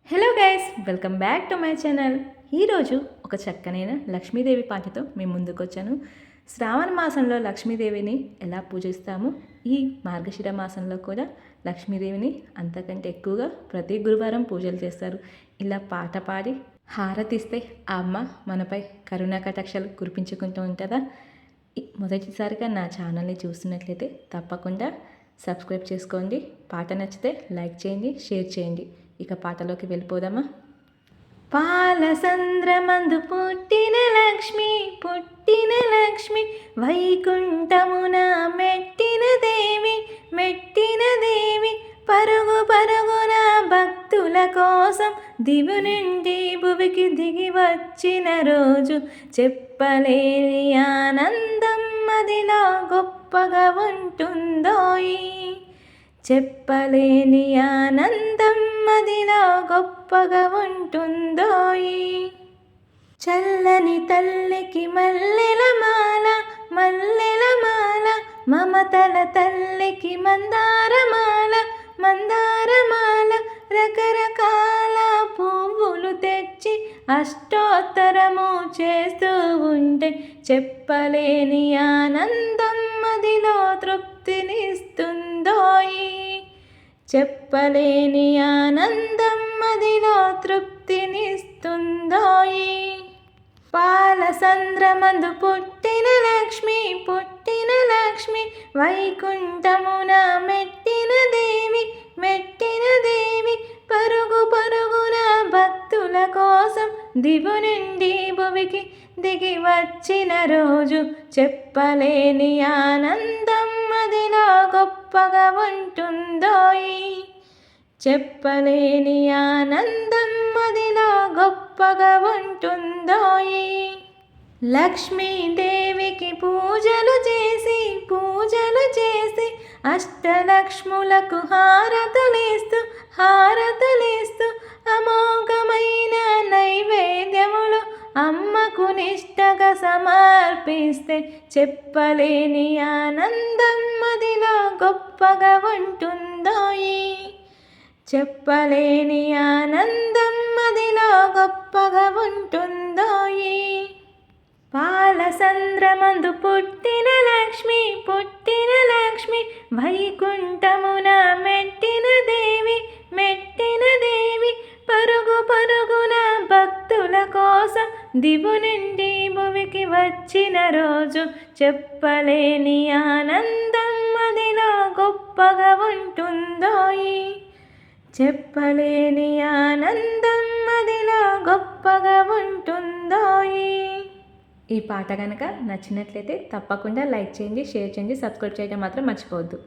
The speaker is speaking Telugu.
Hello guys, welcome back to my channel. ఈరోజు ఒక చక్కనైన లక్ష్మీదేవి పాటతో మేము ముందుకు వచ్చాను. శ్రావణ మాసంలో లక్ష్మీదేవిని ఎలా పూజిస్తాము, ఈ మార్గశిర మాసంలో కూడా లక్ష్మీదేవిని అంతకంటే ఎక్కువగా ప్రతి గురువారం పూజలు చేస్తారు. ఇలా పాట పాడి హారతిస్తే ఆ అమ్మ మనపై కరుణా కటాక్షాలు కురిపించుకుంటూ ఉంటుందా. మొదటిసారిగా నా ఛానల్ని చూస్తున్నట్లయితే తప్పకుండా సబ్స్క్రైబ్ చేసుకోండి. పాట నచ్చితే లైక్ చేయండి, షేర్ చేయండి. ఇక పాటలోకి వెళ్ళిపోదామా. పాలసంద్రమందు పుట్టిన లక్ష్మి వైకుంఠమున మెట్టిన దేవి పరుగు పరుగున భక్తుల కోసం దివు నుండి భువికి దిగి వచ్చిన రోజు చెప్పలేని ఆనందం మదిలో గొప్పగా ఉంటుందోయి. చెప్పలేని ఆనందం మదిలో గొప్పగా ఉంటుందోయి. చల్లని తల్లికి మల్లెల మాల మమతల తల్లికి మందారమాల రకరకాల పువ్వులు తెచ్చి అష్టోత్తరము చేస్తూ ఉంటే చెప్పలేని ఆనందం మదిలో తృప్తినిస్తుందోయి. చెప్పలేని ఆనందం మదిలో తృప్తినిస్తుందోయి. పాలసంద్రమందు పుట్టిన లక్ష్మి వైకుంఠమున మెట్టిన దేవి పరుగు పరుగున భక్తుల కోసం దివు నుండి భువికి దిగి వచ్చిన రోజు చెప్పలేని ఆనందం మదిలో గొప్పగా ఉంటుందోయి. చెప్పలేని ఆనందం మదిలో గొప్పగా ఉంటుందోయి. లక్ష్మీదేవికి పూజలు చేసి అష్టలక్ష్ములకు హారతులేస్తూ అమోఘమైన నైవేద్యములు అమ్మకు నిష్టగా సమర్పిస్తే చెప్పలేని ఆనందం మదిలో గొప్పగా ఉంటుందోయి. చెప్పలేని ఆనందం మదిలో గొప్పగా ఉంటుందోయి. పాలసంద్రమందు పుట్టిన లక్ష్మి వైకుంఠమున మెట్టిన దేవి పరుగు పరుగున భక్తుల కోసం దివు నుండి భువికి వచ్చిన రోజు చెప్పలేని ఆనందం మదిలో గొప్పగా ఉంటుందోయి. చెప్పలేని ఆనందం మదిలో గొప్పగా ఉంటుందోయి. ఈ పాట కనుక నచ్చినట్లయితే తప్పకుండా లైక్ చేయండి, షేర్ చేయండి, సబ్స్క్రైబ్ చేయడం మాత్రం మర్చిపోవద్దు.